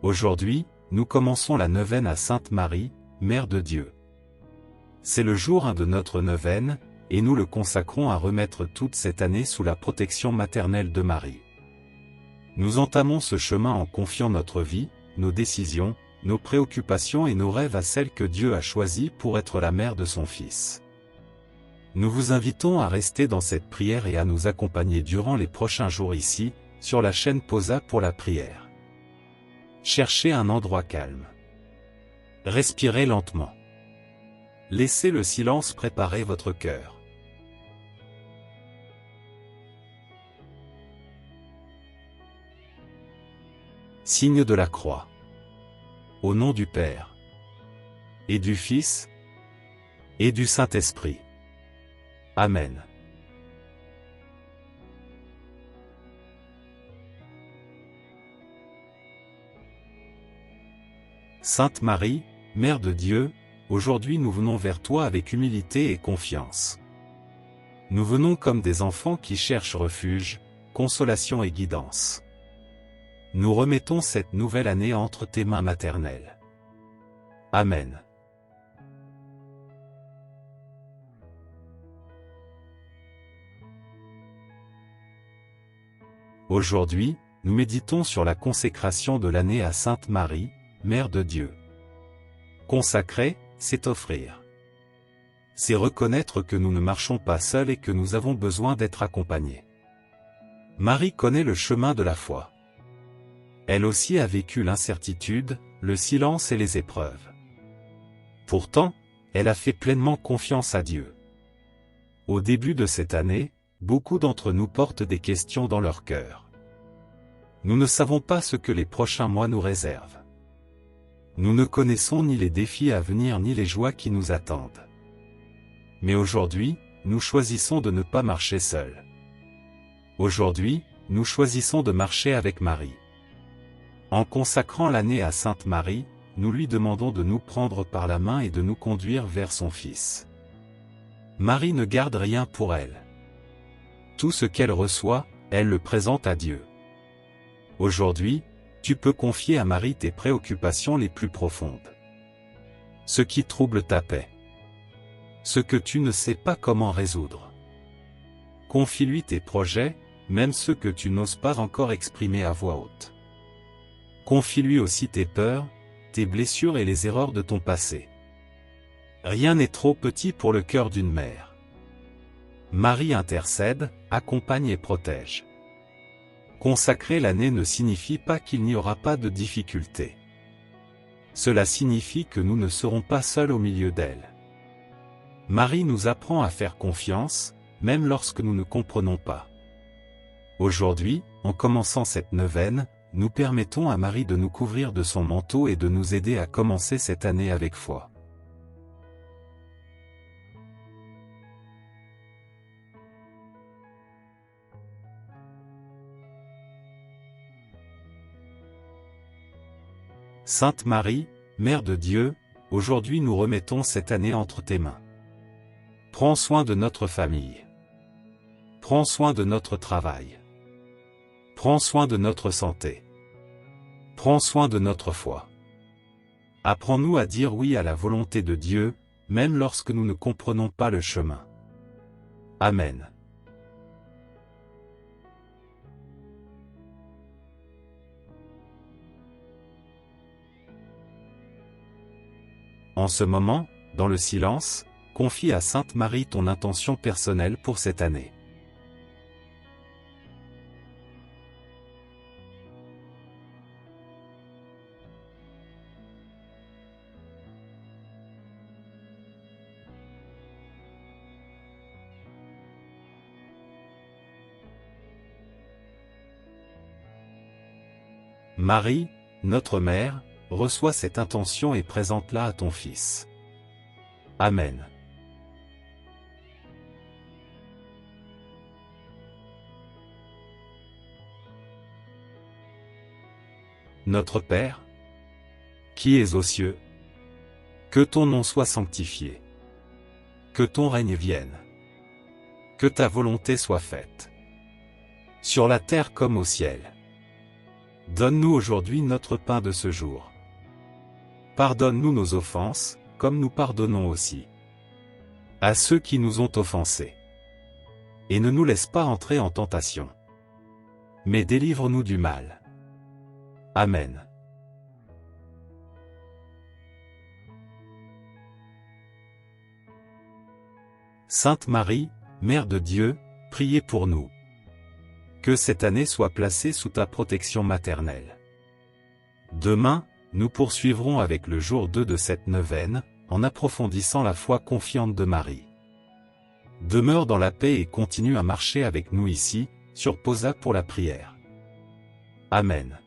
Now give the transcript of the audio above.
Aujourd'hui, nous commençons la neuvaine à Sainte Marie, Mère de Dieu. C'est le jour 1 de notre neuvaine, et nous le consacrons à remettre toute cette année sous la protection maternelle de Marie. Nous entamons ce chemin en confiant notre vie, nos décisions, nos préoccupations et nos rêves à celle que Dieu a choisie pour être la mère de son Fils. Nous vous invitons à rester dans cette prière et à nous accompagner durant les prochains jours ici, sur la chaîne Posa pour la prière. Cherchez un endroit calme. Respirez lentement. Laissez le silence préparer votre cœur. Signe de la croix. Au nom du Père, et du Fils, et du Saint-Esprit. Amen. Sainte Marie, Mère de Dieu, aujourd'hui nous venons vers toi avec humilité et confiance. Nous venons comme des enfants qui cherchent refuge, consolation et guidance. Nous remettons cette nouvelle année entre tes mains maternelles. Amen. Aujourd'hui, nous méditons sur la consécration de l'année à Sainte Marie, Mère de Dieu. Consacrer, c'est offrir. C'est reconnaître que nous ne marchons pas seuls et que nous avons besoin d'être accompagnés. Marie connaît le chemin de la foi. Elle aussi a vécu l'incertitude, le silence et les épreuves. Pourtant, elle a fait pleinement confiance à Dieu. Au début de cette année, beaucoup d'entre nous portent des questions dans leur cœur. Nous ne savons pas ce que les prochains mois nous réservent. Nous ne connaissons ni les défis à venir ni les joies qui nous attendent. Mais aujourd'hui, nous choisissons de ne pas marcher seuls. Aujourd'hui, nous choisissons de marcher avec Marie. En consacrant l'année à Sainte Marie, nous lui demandons de nous prendre par la main et de nous conduire vers son Fils. Marie ne garde rien pour elle. Tout ce qu'elle reçoit, elle le présente à Dieu. Aujourd'hui, tu peux confier à Marie tes préoccupations les plus profondes. Ce qui trouble ta paix. Ce que tu ne sais pas comment résoudre. Confie-lui tes projets, même ceux que tu n'oses pas encore exprimer à voix haute. Confie-lui aussi tes peurs, tes blessures et les erreurs de ton passé. Rien n'est trop petit pour le cœur d'une mère. Marie intercède, accompagne et protège. Consacrer l'année ne signifie pas qu'il n'y aura pas de difficultés. Cela signifie que nous ne serons pas seuls au milieu d'elle. Marie nous apprend à faire confiance, même lorsque nous ne comprenons pas. Aujourd'hui, en commençant cette neuvaine, nous permettons à Marie de nous couvrir de son manteau et de nous aider à commencer cette année avec foi. Sainte Marie, Mère de Dieu, aujourd'hui nous remettons cette année entre tes mains. Prends soin de notre famille. Prends soin de notre travail. Prends soin de notre santé. Prends soin de notre foi. Apprends-nous à dire oui à la volonté de Dieu, même lorsque nous ne comprenons pas le chemin. Amen. En ce moment, dans le silence, confie à Sainte Marie ton intention personnelle pour cette année. Marie, notre Mère, reçois cette intention et présente-la à ton Fils. Amen. Notre Père, qui es aux cieux, que ton nom soit sanctifié. Que ton règne vienne. Que ta volonté soit faite. Sur la terre comme au ciel. Donne-nous aujourd'hui notre pain de ce jour. Pardonne-nous nos offenses, comme nous pardonnons aussi à ceux qui nous ont offensés. Et ne nous laisse pas entrer en tentation, mais délivre-nous du mal. Amen. Sainte Marie, Mère de Dieu, priez pour nous. Que cette année soit placée sous ta protection maternelle. Demain, nous poursuivrons avec le jour 2 de cette neuvaine, en approfondissant la foi confiante de Marie. Demeure dans la paix et continue à marcher avec nous ici, sur Posa pour la prière. Amen.